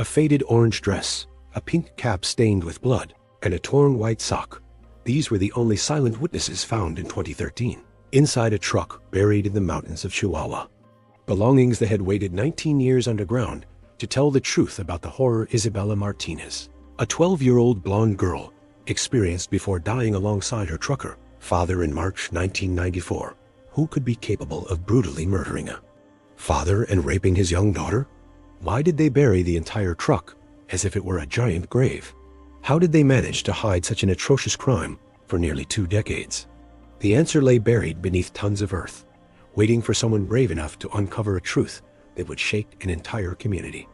A faded orange dress, a pink cap stained with blood, and a torn white sock. These were the only silent witnesses found in 2013, inside a truck buried in the mountains of Chihuahua. Belongings that had waited 19 years underground to tell the truth about the horror Isabella Martinez, a 12-year-old blonde girl, experienced before dying alongside her trucker father in March 1994. Who could be capable of brutally murdering a father and raping his young daughter? Why did they bury the entire truck as if it were a giant grave? How did they manage to hide such an atrocious crime for nearly 2 decades? The answer lay buried beneath tons of earth, waiting for someone brave enough to uncover a truth that would shake an entire community.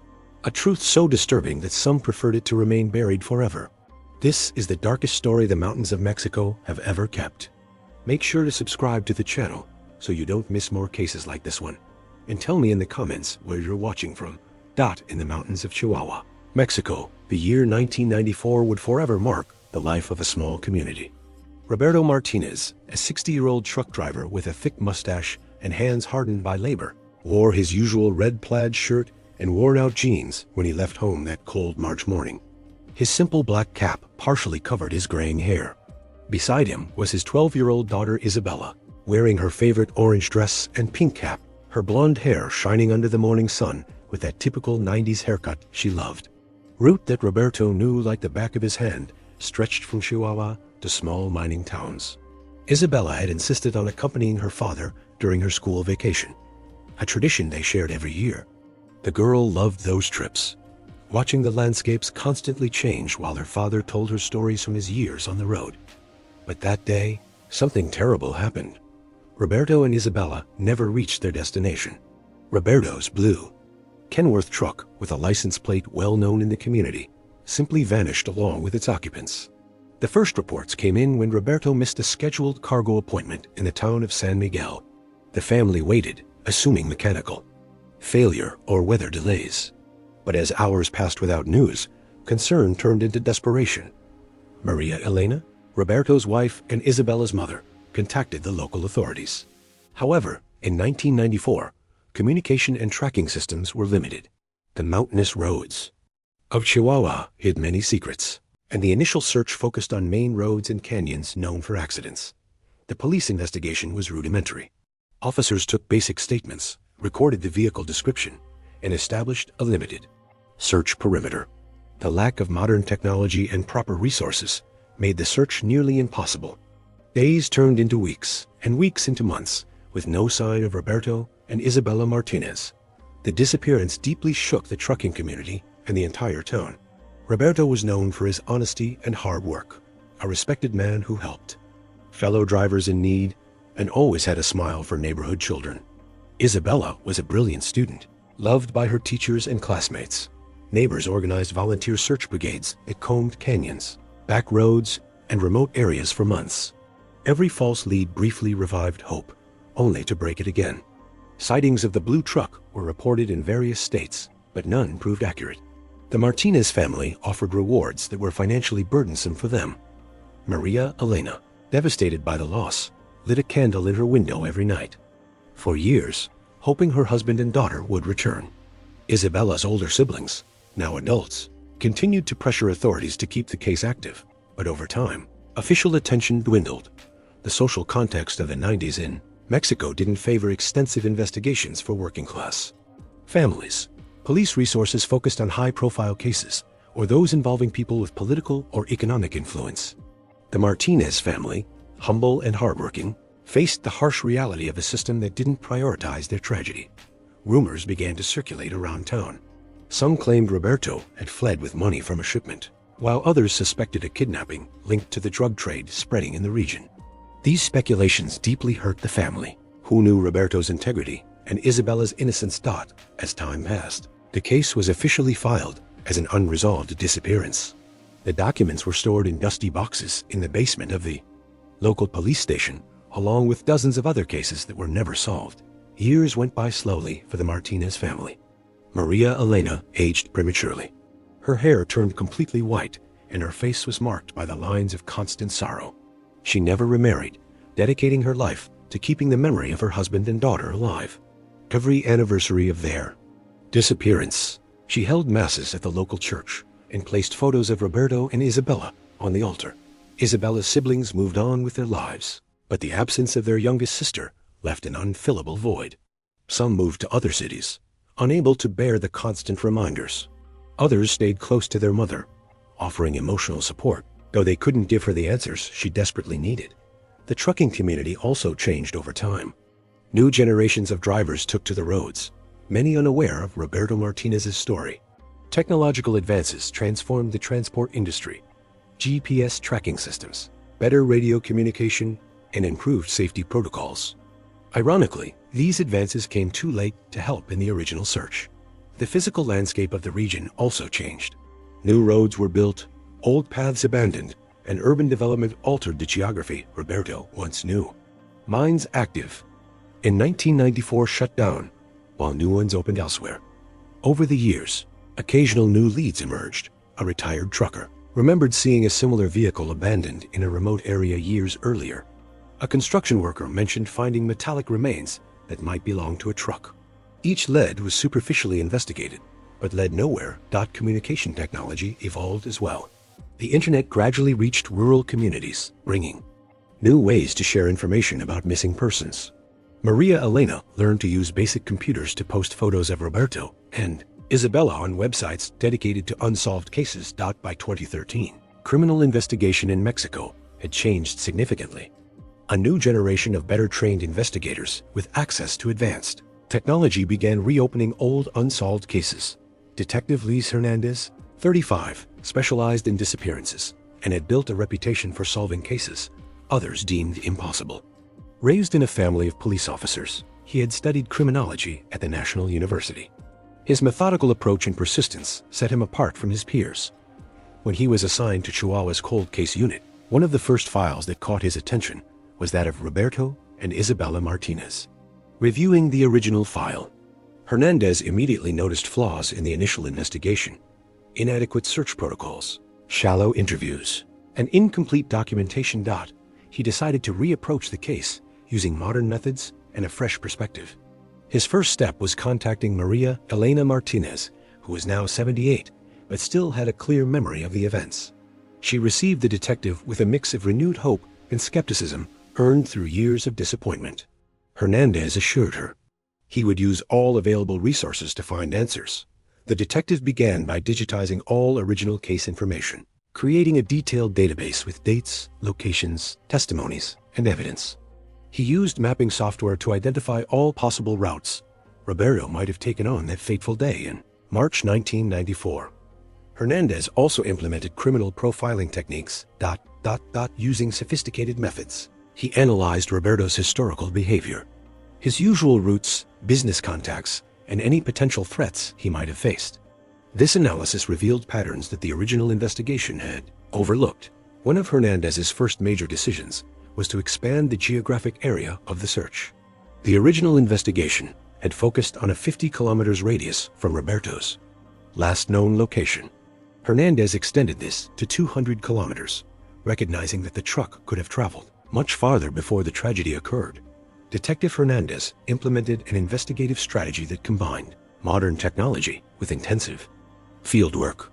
A truth so disturbing that some preferred it to remain buried forever. This is the darkest story the mountains of Mexico have ever kept. Make sure to subscribe to the channel so you don't miss more cases like this one. And tell me in the comments where you're watching from. In the mountains of Chihuahua, Mexico, the year 1994 would forever mark the life of a small community. Roberto Martinez, a 60-year-old truck driver with a thick mustache and hands hardened by labor, wore his usual red plaid shirt and worn-out jeans when he left home that cold March morning. His simple black cap partially covered his graying hair. Beside him was his 12-year-old daughter Isabella, wearing her favorite orange dress and pink cap, her blonde hair shining under the morning sun with that typical 90s haircut she loved. Route that Roberto knew like the back of his hand stretched from Chihuahua to small mining towns. Isabella had insisted on accompanying her father during her school vacation, a tradition they shared every year. The girl loved those trips, watching the landscapes constantly change while her father told her stories from his years on the road. But that day, something terrible happened. Roberto and Isabella never reached their destination. Roberto's blue Kenworth truck, with a license plate well known in the community, simply vanished along with its occupants. The first reports came in when Roberto missed a scheduled cargo appointment in the town of San Miguel. The family waited, assuming mechanical failure or weather delays. But as hours passed without news, concern turned into desperation. Maria Elena, Roberto's wife and Isabella's mother, contacted the local authorities. However, in 1994, communication and tracking systems were limited. The mountainous roads of Chihuahua hid many secrets, and the initial search focused on main roads and canyons known for accidents. The police investigation was rudimentary. Officers took basic statements, recorded the vehicle description, and established a limited search perimeter. The lack of modern technology and proper resources made the search nearly impossible. Days turned into weeks, and weeks into months, with no sign of Roberto and Isabella Martinez. The disappearance deeply shook the trucking community and the entire town. Roberto was known for his honesty and hard work, a respected man who helped fellow drivers in need and always had a smile for neighborhood children. Isabella was a brilliant student, loved by her teachers and classmates. Neighbors organized volunteer search brigades at combed canyons, back roads, and remote areas for months. Every false lead briefly revived hope, only to break it again. Sightings of the blue truck were reported in various states, but none proved accurate. The Martinez family offered rewards that were financially burdensome for them. Maria Elena, devastated by the loss, lit a candle in her window every night, for years, hoping her husband and daughter would return. Isabella's older siblings, now adults, continued to pressure authorities to keep the case active, but over time, official attention dwindled. The social context of the 90s in Mexico didn't favor extensive investigations for working-class families. Police resources focused on high-profile cases or those involving people with political or economic influence. The Martinez family, humble and hardworking, faced the harsh reality of a system that didn't prioritize their tragedy. Rumors began to circulate around town. Some claimed Roberto had fled with money from a shipment, while others suspected a kidnapping linked to the drug trade spreading in the region. These speculations deeply hurt the family, who knew Roberto's integrity and Isabella's innocence. As time passed, the case was officially filed as an unresolved disappearance. The documents were stored in dusty boxes in the basement of the local police station, along with dozens of other cases that were never solved. Years went by slowly for the Martinez family. Maria Elena aged prematurely. Her hair turned completely white, and her face was marked by the lines of constant sorrow. She never remarried, dedicating her life to keeping the memory of her husband and daughter alive. Every anniversary of their disappearance She held masses at the local church and placed photos of Roberto and Isabella on the altar. Isabella's siblings moved on with their lives, but the absence of their youngest sister left an unfillable void. Some moved to other cities, unable to bear the constant reminders. Others stayed close to their mother, offering emotional support, though they couldn't give her the answers she desperately needed. The trucking community also changed over time. New generations of drivers took to the roads, many unaware of Roberto Martinez's story. Technological advances transformed the transport industry. GPS tracking systems, better radio communication, and improved safety protocols. Ironically, these advances came too late to help in the original search. The physical landscape of the region also changed. New roads were built, old paths abandoned, and urban development altered the geography Roberto once knew. Mines active. In 1994 shut down, while new ones opened elsewhere. Over the years, occasional new leads emerged. A retired trucker remembered seeing a similar vehicle abandoned in a remote area years earlier. A construction worker mentioned finding metallic remains that might belong to a truck. Each lead was superficially investigated, but led nowhere. Communication technology evolved as well. The internet gradually reached rural communities, bringing new ways to share information about missing persons. Maria Elena learned to use basic computers to post photos of Roberto and Isabella on websites dedicated to unsolved cases. By 2013, criminal investigation in Mexico had changed significantly. A new generation of better-trained investigators with access to advanced technology began reopening old unsolved cases. Detective Luis Hernandez, 35, specialized in disappearances and had built a reputation for solving cases others deemed impossible. Raised in a family of police officers, he had studied criminology at the National University. His methodical approach and persistence set him apart from his peers. When he was assigned to Chihuahua's cold case unit, one of the first files that caught his attention was that of Roberto and Isabella Martinez. Reviewing the original file, Hernandez immediately noticed flaws in the initial investigation: inadequate search protocols, shallow interviews, and incomplete documentation. He decided to reapproach the case using modern methods and a fresh perspective. His first step was contacting Maria Elena Martinez, who was now 78, but still had a clear memory of the events. She received the detective with a mix of renewed hope and skepticism earned through years of disappointment. Hernandez assured her he would use all available resources to find answers. The detective began by digitizing all original case information, creating a detailed database with dates, locations, testimonies, and evidence. He used mapping software to identify all possible routes Roberto might have taken on that fateful day in March 1994. Hernandez also implemented criminal profiling techniques. Using sophisticated methods, he analyzed Roberto's historical behavior, his usual routes, business contacts, and any potential threats he might have faced. This analysis revealed patterns that the original investigation had overlooked. One of Hernandez's first major decisions was to expand the geographic area of the search. The original investigation had focused on a 50 kilometers radius from Roberto's last known location. Hernandez extended this to 200 kilometers, recognizing that the truck could have traveled much farther before the tragedy occurred. Detective Hernandez implemented an investigative strategy that combined modern technology with intensive fieldwork.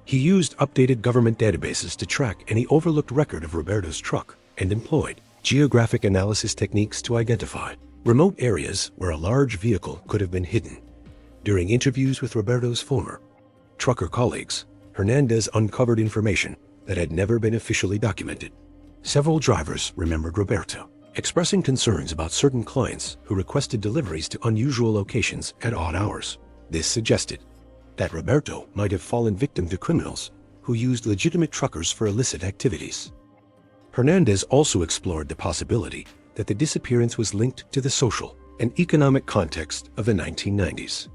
He used updated government databases to track any overlooked record of Roberto's truck and employed geographic analysis techniques to identify remote areas where a large vehicle could have been hidden. During interviews with Roberto's former trucker colleagues, Hernandez uncovered information that had never been officially documented. Several drivers remembered Roberto expressing concerns about certain clients who requested deliveries to unusual locations at odd hours. This suggested that Roberto might have fallen victim to criminals who used legitimate truckers for illicit activities. Hernandez also explored the possibility that the disappearance was linked to the social and economic context of the 1990s.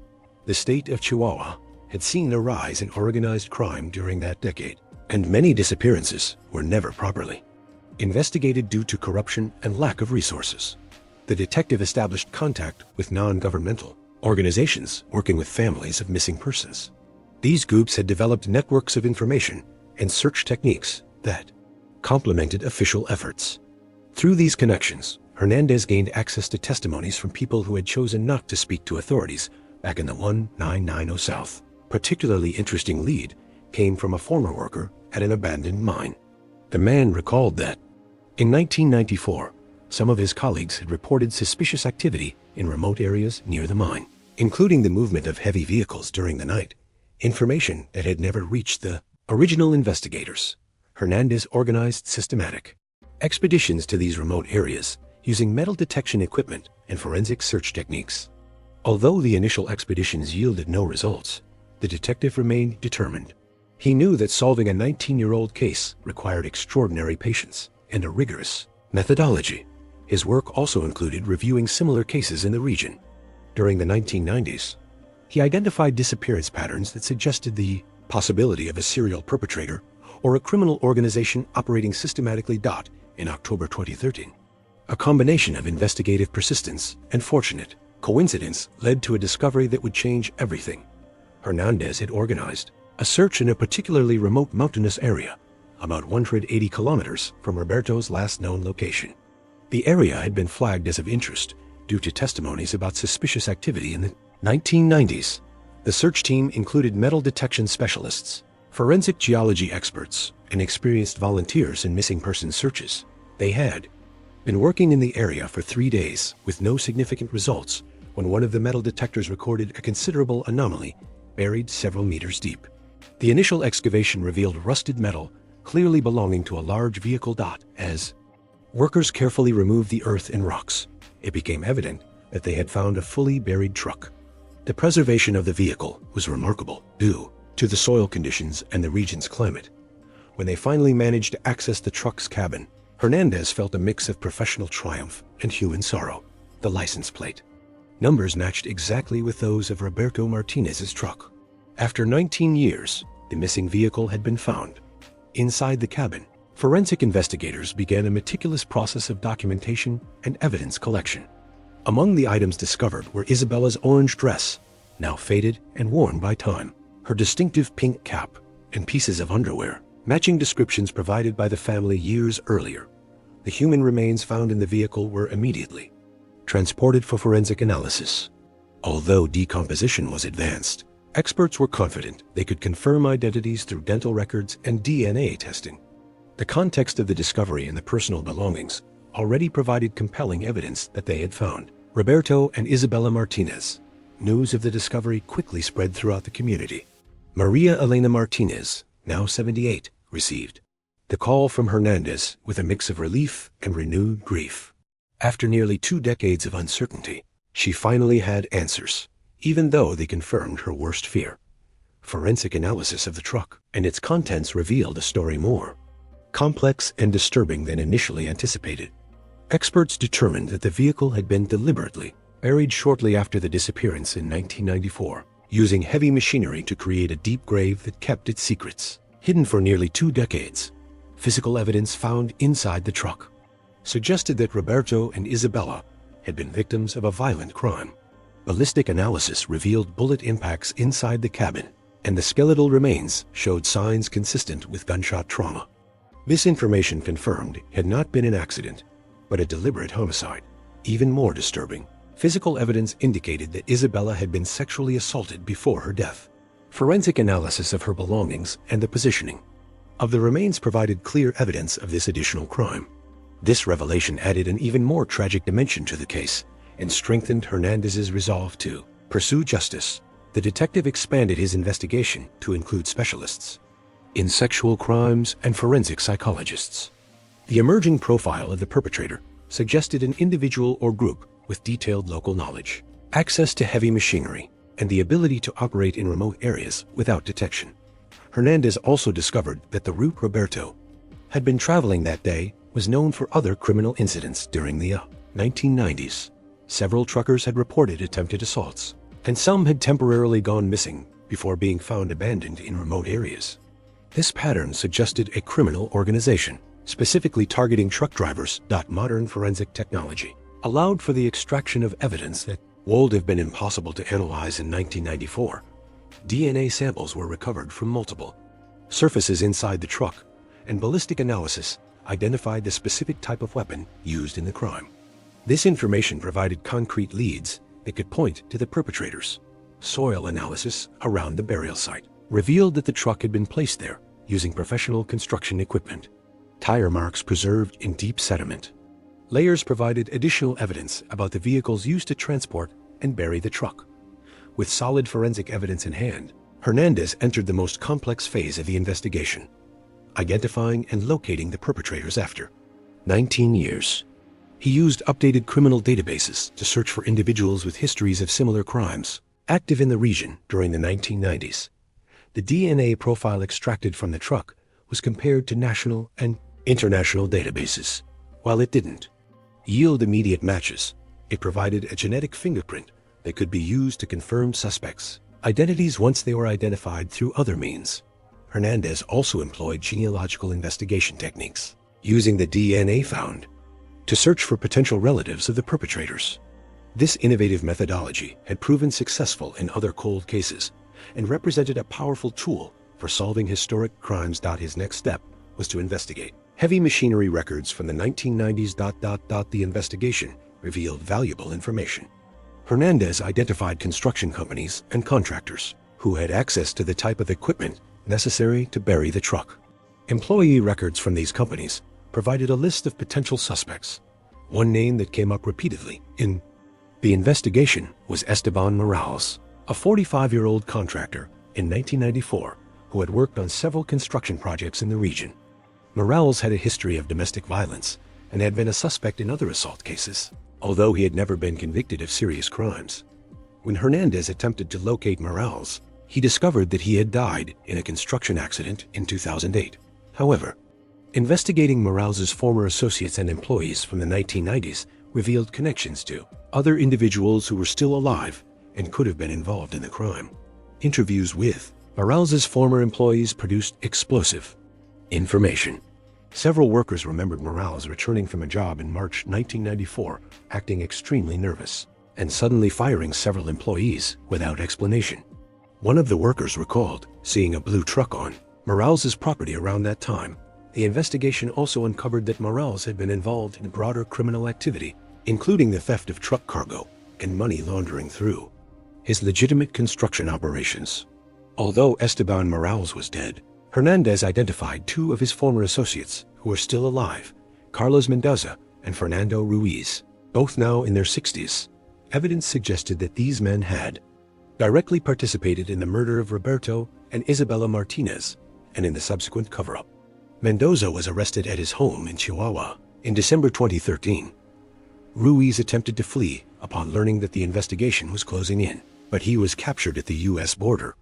The state of Chihuahua had seen a rise in organized crime during that decade, and many disappearances were never properly investigated due to corruption and lack of resources. The detective established contact with non-governmental organizations working with families of missing persons. These groups had developed networks of information and search techniques that complemented official efforts. Through these connections, Hernandez gained access to testimonies from people who had chosen not to speak to authorities back in the 1990 South. particularly interesting lead came from a former worker at an abandoned mine. The man recalled that in 1994, some of his colleagues had reported suspicious activity in remote areas near the mine, including the movement of heavy vehicles during the night, information that had never reached the original investigators. Hernandez organized systematic expeditions to these remote areas using metal detection equipment and forensic search techniques. Although the initial expeditions yielded no results, the detective remained determined. He knew that solving a 19-year-old case required extraordinary patience and a rigorous methodology. His work also included reviewing similar cases in the region. During the 1990s, he identified disappearance patterns that suggested the possibility of a serial perpetrator or a criminal organization operating systematically. In October 2013, a combination of investigative persistence and fortunate coincidence led to a discovery that would change everything. Hernandez had organized a search in a particularly remote mountainous area, about 180 kilometers from Roberto's last known location. The area had been flagged as of interest due to testimonies about suspicious activity in the 1990s. The search team included metal detection specialists, forensic geology experts, and experienced volunteers in missing persons searches. They had been working in the area for 3 days with no significant results when one of the metal detectors recorded a considerable anomaly buried several meters deep. The initial excavation revealed rusted metal clearly belonging to a large vehicle. As workers carefully removed the earth and rocks, it became evident that they had found a fully buried truck. The preservation of the vehicle was remarkable due to the soil conditions and the region's climate. When they finally managed to access the truck's cabin, Hernandez felt a mix of professional triumph and human sorrow. The license plate numbers matched exactly with those of Roberto Martinez's truck. After 19 years, the missing vehicle had been found. Inside the cabin, forensic investigators began a meticulous process of documentation and evidence collection. Among the items discovered were Isabella's orange dress, now faded and worn by time, her distinctive pink cap, and pieces of underwear, matching descriptions provided by the family years earlier. The human remains found in the vehicle were immediately transported for forensic analysis. Although decomposition was advanced, experts were confident they could confirm identities through dental records and DNA testing. The context of the discovery and the personal belongings already provided compelling evidence that they had found Roberto and Isabella Martinez. News of the discovery quickly spread throughout the community. Maria Elena Martinez, now 78, received the call from Hernandez with a mix of relief and renewed grief. After nearly 2 decades of uncertainty, she finally had answers, even though they confirmed her worst fear. Forensic analysis of the truck and its contents revealed a story more complex and disturbing than initially anticipated. Experts determined that the vehicle had been deliberately buried shortly after the disappearance in 1994, using heavy machinery to create a deep grave that kept its secrets hidden for nearly 2 decades. Physical evidence found inside the truck suggested that Roberto and Isabella had been victims of a violent crime. Ballistic analysis revealed bullet impacts inside the cabin, and the skeletal remains showed signs consistent with gunshot trauma. This information confirmed it had not been an accident, but a deliberate homicide. Even more disturbing, physical evidence indicated that Isabella had been sexually assaulted before her death. Forensic analysis of her belongings and the positioning of the remains provided clear evidence of this additional crime. This revelation added an even more tragic dimension to the case and strengthened Hernandez's resolve to pursue justice. The detective expanded his investigation to include specialists in sexual crimes and forensic psychologists. The emerging profile of the perpetrator suggested an individual or group with detailed local knowledge, access to heavy machinery, and the ability to operate in remote areas without detection. Hernandez also discovered that the route Roberto had been traveling that day was known for other criminal incidents during the 1990s. Several truckers had reported attempted assaults, and some had temporarily gone missing before being found abandoned in remote areas. This pattern suggested a criminal organization, specifically targeting truck drivers. Modern forensic technology allowed for the extraction of evidence that would have been impossible to analyze in 1994. DNA samples were recovered from multiple surfaces inside the truck, and ballistic analysis identified the specific type of weapon used in the crime. This information provided concrete leads that could point to the perpetrators. soil analysis around the burial site revealed that the truck had been placed there using professional construction equipment. Tire marks preserved in deep sediment. Layers provided additional evidence about the vehicles used to transport and bury the truck. With solid forensic evidence in hand, Hernandez entered the most complex phase of the investigation, identifying and locating the perpetrators after 19 years. He used updated criminal databases to search for individuals with histories of similar crimes active in the region during the 1990s. The DNA profile extracted from the truck was compared to national and international databases. While it didn't yield immediate matches, it provided a genetic fingerprint that could be used to confirm suspects' identities once they were identified through other means. Hernandez also employed genealogical investigation techniques, using the DNA found to search for potential relatives of the perpetrators. This innovative methodology had proven successful in other cold cases and represented a powerful tool for solving historic crimes. His next step was to investigate heavy machinery records from the 1990s. The investigation revealed valuable information. Hernandez identified construction companies and contractors who had access to the type of equipment necessary to bury the truck. Employee records from these companies provided a list of potential suspects. One name that came up repeatedly in the investigation was Esteban Morales, a 45-year-old contractor in 1994 who had worked on several construction projects in the region. Morales had a history of domestic violence and had been a suspect in other assault cases, although he had never been convicted of serious crimes. When Hernandez attempted to locate Morales, he discovered that he had died in a construction accident in 2008. However, investigating Morales's former associates and employees from the 1990s revealed connections to other individuals who were still alive and could have been involved in the crime. Interviews with Morales's former employees produced explosive information. Several workers remembered Morales returning from a job in March 1994, acting extremely nervous, and suddenly firing several employees without explanation. One of the workers recalled seeing a blue truck on Morales's property around that time. The investigation also uncovered that Morales had been involved in broader criminal activity, including the theft of truck cargo and money laundering through his legitimate construction operations. Although Esteban Morales was dead, Hernandez identified two of his former associates who were still alive, Carlos Mendoza and Fernando Ruiz, both now in their 60s. Evidence suggested that these men had directly participated in the murder of Roberto and Isabella Martinez and in the subsequent cover-up. Mendoza was arrested at his home in Chihuahua in December 2013. Ruiz attempted to flee upon learning that the investigation was closing in, but he was captured at the U.S. border.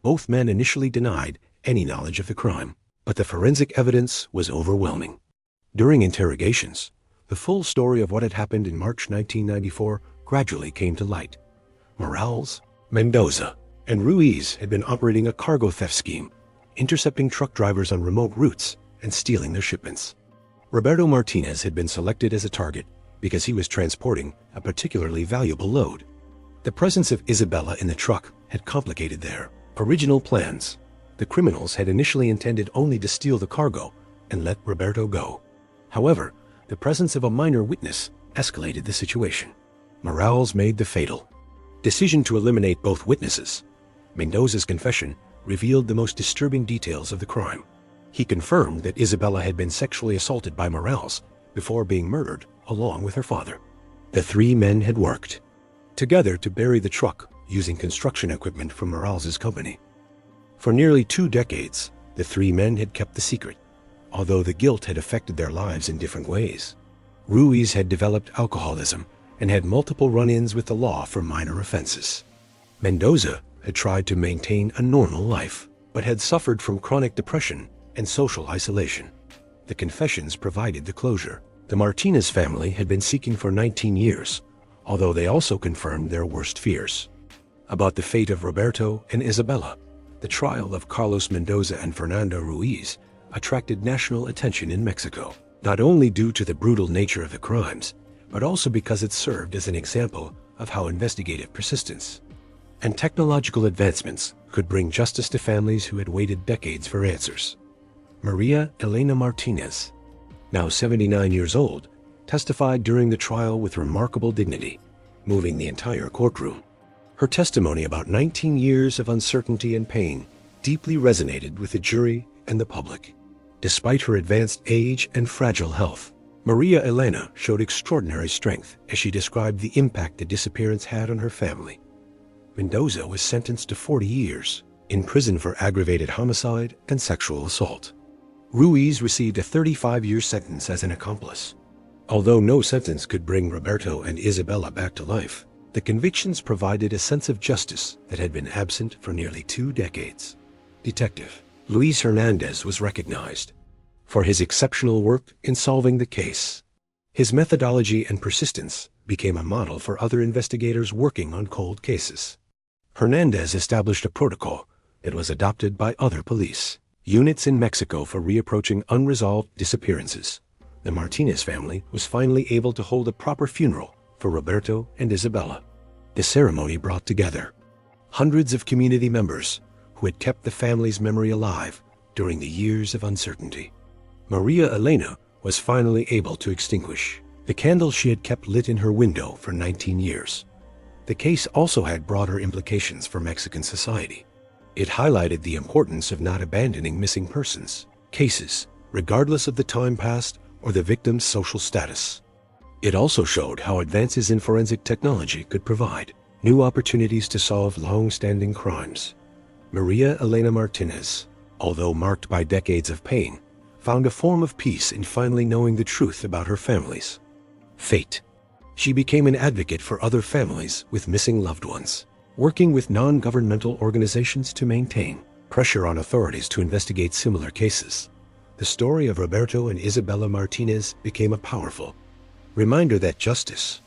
Both men initially denied any knowledge of the crime, but the forensic evidence was overwhelming. During interrogations, the full story of what had happened in March 1994 gradually came to light. Morales, Mendoza, and Ruiz had been operating a cargo theft scheme, intercepting truck drivers on remote routes and stealing their shipments. Roberto Martinez had been selected as a target because he was transporting a particularly valuable load. The presence of Isabella in the truck had complicated their original plans. The criminals had initially intended only to steal the cargo and let Roberto go. However, the presence of a minor witness escalated the situation. Morales made the fatal decision to eliminate both witnesses. Mendoza's confession revealed the most disturbing details of the crime. He confirmed that Isabella had been sexually assaulted by Morales before being murdered along with her father. The three men had worked together to bury the truck using construction equipment from Morales's company. For nearly 2 decades, the three men had kept the secret, although the guilt had affected their lives in different ways. Ruiz had developed alcoholism and had multiple run-ins with the law for minor offenses. Mendoza had tried to maintain a normal life, but had suffered from chronic depression and social isolation. The confessions provided the closure. The Martinez family had been seeking for 19 years, although they also confirmed their worst fears about the fate of Roberto and Isabella. The trial of Carlos Mendoza and Fernando Ruiz attracted national attention in Mexico, not only due to the brutal nature of the crimes, but also because it served as an example of how investigative persistence and technological advancements could bring justice to families who had waited decades for answers. Maria Elena Martinez, now 79 years old, testified during the trial with remarkable dignity, moving the entire courtroom. Her testimony about 19 years of uncertainty and pain deeply resonated with the jury and the public. Despite her advanced age and fragile health, Maria Elena showed extraordinary strength as she described the impact the disappearance had on her family. Mendoza was sentenced to 40 years in prison for aggravated homicide and sexual assault. Ruiz received a 35-year sentence as an accomplice. Although no sentence could bring Roberto and Isabella back to life, the convictions provided a sense of justice that had been absent for nearly 2 decades. Detective Luis Hernandez was recognized for his exceptional work in solving the case. His methodology and persistence became a model for other investigators working on cold cases. Hernandez established a protocol that was adopted by other police units in Mexico for reapproaching unresolved disappearances. The Martinez family was finally able to hold a proper funeral for Roberto and Isabella. The ceremony brought together hundreds of community members who had kept the family's memory alive during the years of uncertainty. Maria Elena was finally able to extinguish the candle she had kept lit in her window for 19 years. The case also had broader implications for Mexican society. It highlighted the importance of not abandoning missing persons cases, regardless of the time passed or the victim's social status. It also showed how advances in forensic technology could provide new opportunities to solve long-standing crimes. Maria Elena Martinez, although marked by decades of pain, found a form of peace in finally knowing the truth about her family's fate. She became an advocate for other families with missing loved ones, working with non-governmental organizations to maintain pressure on authorities to investigate similar cases. The story of Roberto and Isabella Martinez became a powerful reminder that justice,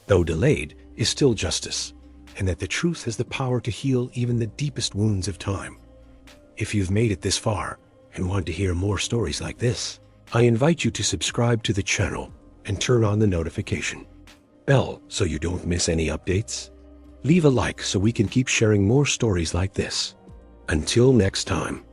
though delayed, is still justice, and that the truth has the power to heal even the deepest wounds of time. If you've made it this far and want to hear more stories like this, I invite you to subscribe to the channel and turn on the notification bell so you don't miss any updates. Leave a like so we can keep sharing more stories like this. Until next time.